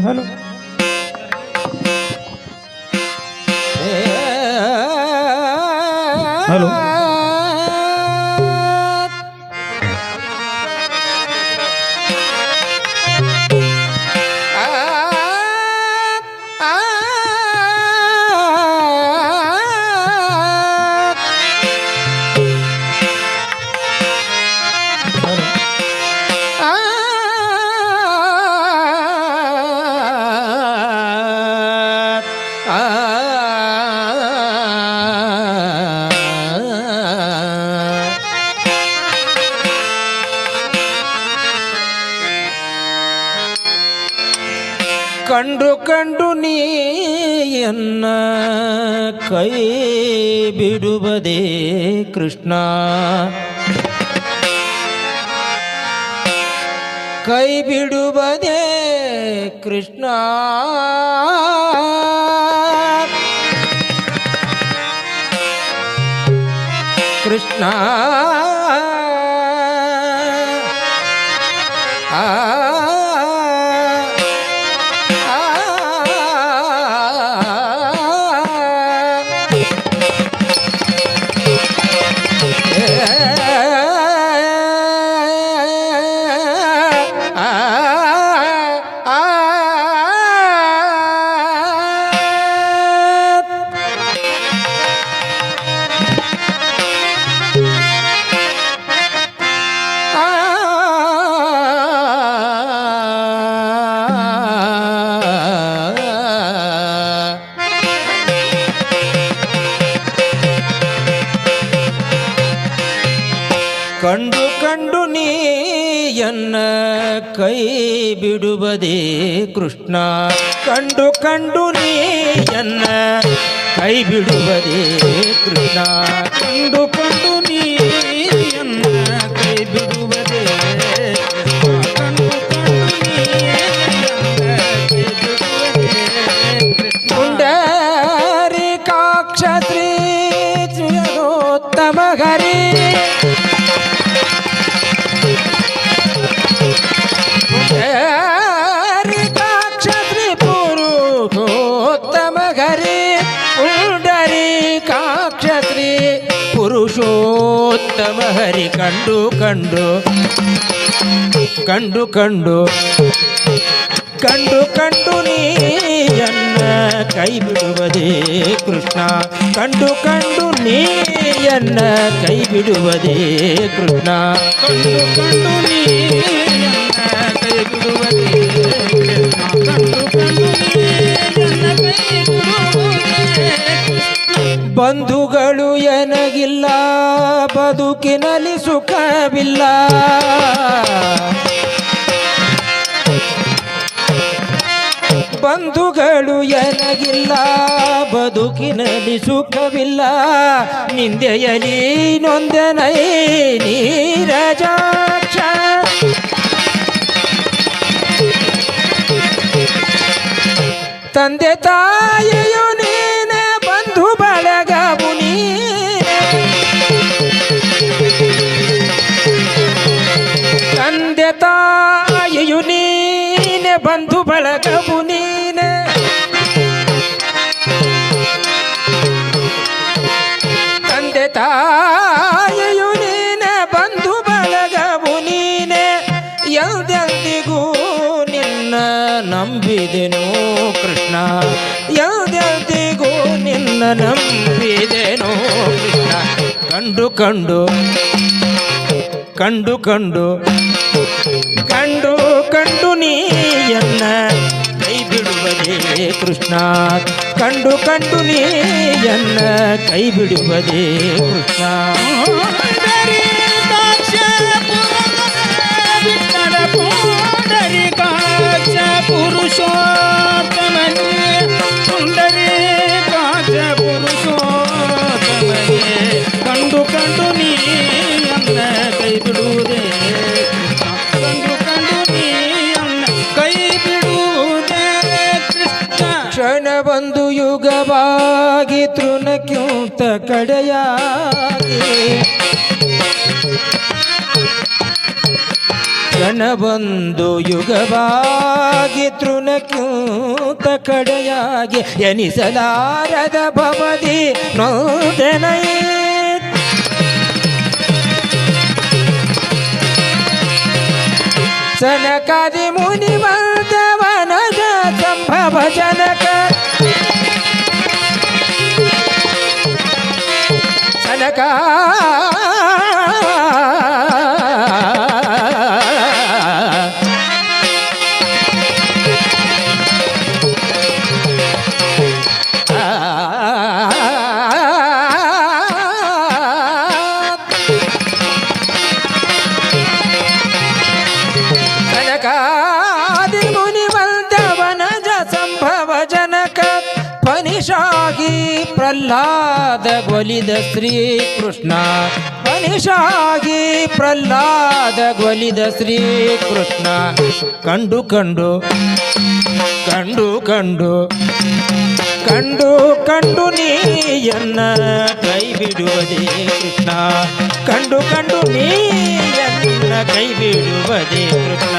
Hello hello ಕಂಡು ಕಂಡು ನೀಯನ್ನ ಕೈ ಬಿಡುವುದೇ ಕೃಷ್ಣ ಕೈ ಬಿಡುವುದೇ ಕೃಷ್ಣ ಕೃಷ್ಣ ಕಂಡು ಕಂಡು ನೀಯನ್ನ ಕೈ ಬಿಡುವುದೇ ಕೃಷ್ಣ ಕಂಡು ಕಂಡು ನೀಯನ್ನ ಕೈ ಬಿಡುವುದೇ ಕೃಷ್ಣ ಕಂಡು ಕಂಡು ನೀಯನ್ನ ಕೈ ಬಿಡುವುದೇ ಕಂಡು ಕಂಡು ನೀಯನ್ನ ಕೈ ಬಿಡುವುದೇ ಪುಂಡರಿ ಕಾಕ್ಷತ್ರಿ ಉತ್ತಮ ಹರಿ ಕ್ಷತ್ರಿ ಪುರುಷೋತ್ತಮ ಹರಿ ಪುಂಡರಿ ಕಾಕ್ಷತ್ರಿ ಪುರುಷೋತ್ತಮ ಹರಿ ಕಂಡು ಕಂಡು ಕಂಡು ಕಂಡು ಕಂಡು ಕಂಡು ನೀಯನ್ನ ಕೈ ಬಿಡುವುದೇ ಕೃಷ್ಣ ಕಂಡು ಕಂಡು ನೀಯನ್ನ ಕೈ ಬಿಡುವುದೇ ಕೃಷ್ಣ ಕಂಡು ಕಂಡು ನೀಯನ್ನ ಕೈ ಬಿಡುವುದೇ ಕಂಡು ಕಂಡು ನೀಯನ್ನ ಕೈ ಬಿಡುವುದೇ ಬಂಧುಗಳು ಎನಗಿಲ್ಲ ಬದುಕಿನಲ್ಲಿ ಸುಖವಿಲ್ಲ ಬಂಧುಗಳು ಎನಗಿಲ್ಲ ಬದುಕಿನಲ್ಲಿ ಸುಖವಿಲ್ಲ ನಿಂದೆಯಲಿ ನೊಂದನೈ ನೀರಜಾಕ್ಷ ತಂದೆ ತಾಯಿಯು ನೀನೆ ಬಂಧು ಬಳಗವು ನೀನೆ ತಂದೆ ತಾಯಿಯು ನೀನೆ ಬಂಧು ಬಳಗವು ನೀನೆ ತಂದೆ ತಾಯಿಯು ನೀನೆ ಬಂಧು ಬಳಗವು ನೀನೆ ಎಲ್ಲೆಂದಿಗೂ ನಿನ್ನ ನಂಬಿದೆನು ಕೃಷ್ಣ ಎಲ್ಲೆಂದಿಗೂ ನಿನ್ನ ನಂಬಿದೆನು ಕೃಷ್ಣ ಕಂಡು ಕಂಡು ಕಂಡು ಕಂಡು ಕಂಡು ಕಂಡು ನೀಯನ್ನ ಕೈ ಬಿಡುವುದೇ ಕೃಷ್ಣ ಕಂಡು ಕಂಡು ನೀಯನ್ನ ಕೈ ಬಿಡುವುದೇ ಕೃಷ್ಣ ಪುರುಷೋತ್ತಮನೇ ಸುಂದರಿ ಕಾಜ ಪುರುಷೋತ್ತಮನೇ ಕಂಡು ಕಂಡು ನೀಯನ್ನ ಕೈ ಬಿಡುವುದೇ ಕಂಡು ಕಂಡು ನೀಯನ್ನ ಕೈ ಬಿಡುವುದೇ ಕೃಷ್ಣ ಕ್ಷಣ ಬಂದು ಯುಗವಾಗಿ ತೃಣಕ್ಯೂತ ಕಡೆಯಾಗಿ ಗಣಬಂದು ಯುಗವಾಗಿ ತೃಣಕ್ಯೂತ ಕಡೆಯಾಗಿ ಎನಿಸಲಾರದ ಭವದಿ ನೋದನೈ ಸನಕಾದಿ ಮುನಿವಂತವನದ ಸಂಭವ ಜನಕ ಸನಕ ಮನಿಷಾಗಿ ಪ್ರಹ್ಲಾದ ಗೊಲಿದ ಶ್ರೀಕೃಷ್ಣ ಮನಿಷಾಗಿ ಪ್ರಹ್ಲಾದ ಗೊಲಿದ ಶ್ರೀಕೃಷ್ಣ ಕಂಡು ಕಂಡು ಕಂಡು ಕಂಡು ಕಂಡು ಕಂಡು ನೀಯನ್ನ ಕೈ ಬಿಡುವುದೇ ಕೃಷ್ಣ ಕಂಡು ಕಂಡು ನೀಯನ್ನ ಕೈ ಬಿಡುವುದೇ ಕೃಷ್ಣ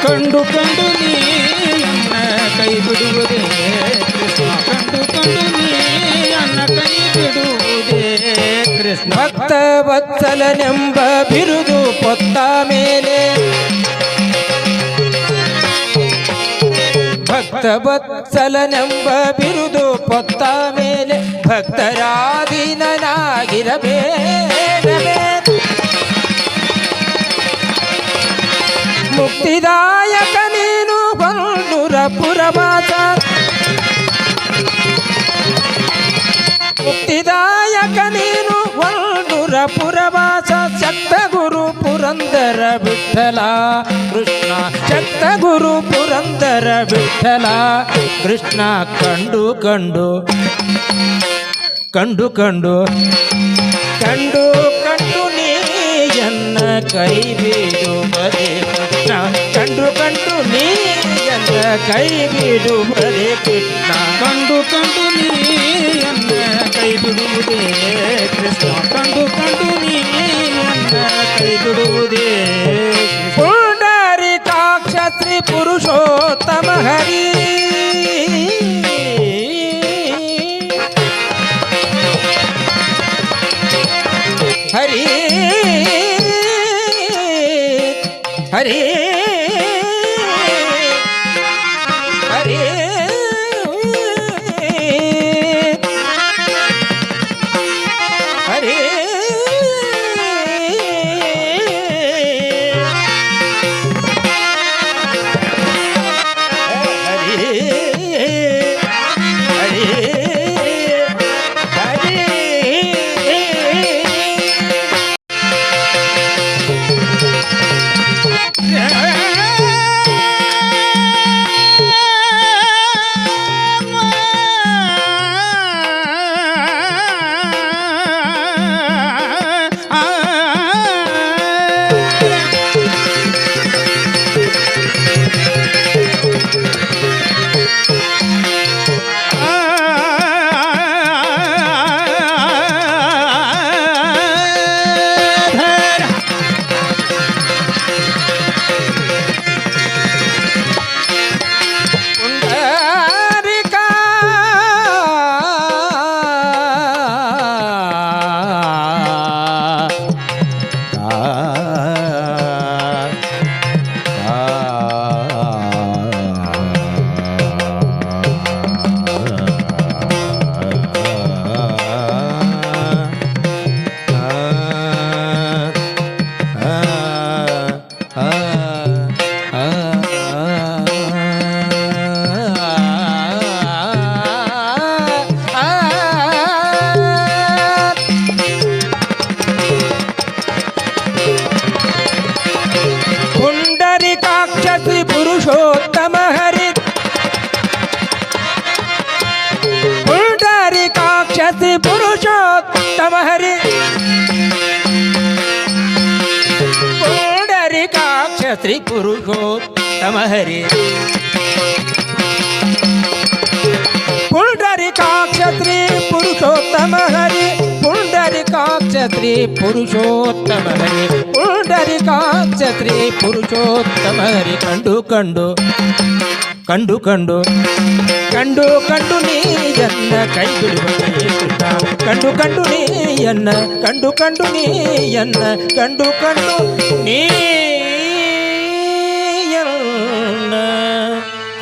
ಕಂಡು ಕಂಡು ನೀಯನ್ನ ಕೈ ಬಿಡುವುದೇ ಕೃಷ್ಣ ಕಂಡು ಕಂಡು ನೀಯನ್ನ ಕೈ ಬಿಡುವುದೇ ಕೃಷ್ಣ ಭಕ್ತ ವತ್ಸಲನೆಂಬ ಬಿರುದು ಪೊತ್ತ ಮೇಲೆ ಭಕ್ತ ವತ್ಸಲನೆಂಬ ಬಿರುದು ಪೊತ್ತ ಮೇಲೆ ಭಕ್ತರಾಧೀನನಾಗಿರಬೇಡವೇ ಮುಕ್ತಿದಾಯಕ ನೀನು ಬಂಡುರ ಪುರವಾಸ ಮುಕ್ತಿದಾಯಕ ನೀನು ಬಂಡುರ ಪುರವಾಸ ಶಕ್ತ ಗುರು ಪುರಂದರ ವಿಠಲ ಕೃಷ್ಣ ಶಕ್ತ ಗುರು ಪುರಂದರ ವಿಠಲ ಕೃಷ್ಣ ಕಂಡು ಕಂಡು ಕಂಡು ಕಂಡು ಕಂಡು ಕಂಡು ನೀಯನ್ನ ಕೈ ಬಿಡುವುದೇ ಕೃಷ್ಣ ಕಂಡು ಕಂಡು ನೀಯನ್ನ ಕೈ ಬಿಡುವುದೇ ಕೃಷ್ಣ ಕಂಡು ಕಂಡು ನೀಯನ್ನ ಕೈ ಬಿಡುವುದೇ ಕೃಷ್ಣ ಕಂಡು ಕಂಡು ನೀಯನ್ನ ಕೈ ಬಿಡುವುದೇ ಪುಂಡರೀಕಾಕ್ಷ ಶ್ರೀ ಪುರುಷೋತ್ತಮ ಹರಿ ಹರಿ ಹರಿ ಹರಿ ಹರಿ ಪುರುಷೋತ್ತಮ ಹರಿ ಪುಂಡರೀಕಾಕ್ಷ ಪುರುಷೋತ್ತಮ ಹರಿ ಪುಂಡರೀಕಾಕ್ಷ ಶ್ರೀ ಪುರುಷೋತ್ತಮ ಹರಿ ಪುಂಡರೀಕಾಕ್ಷ ಶ್ರೀ ಪುರುಷೋತ್ತಮ ಹರಿ ಪುಂಡರೀಕಾಕ್ಷ ಕ್ಷತ್ರಿ ಪುರುಷೋತ್ತಮ ಹರಿ ಪುಂಡರಿಕಾಕ್ಷ ಶ್ರೀ ಪುರುಷೋತ್ತಮ ಹರಿ ಕಂಡು ಕಂಡು ಕಂಡು ಕಂಡು ಕಂಡು ಕಂಡು ನೀಯನ್ನ ಕೈ ಬಿಡುವುದೇ ಕೃಷ್ಣ ಕಂಡು ಕಂಡು ನೀಯನ್ನ ಕಂಡು ಕಂಡು ನೀಯನ್ನ ಕಂಡು ಕಂಡು ನೀಯನ್ನ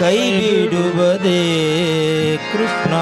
ಕೈ ಬಿಡುವುದೇ ಕೃಷ್ಣ.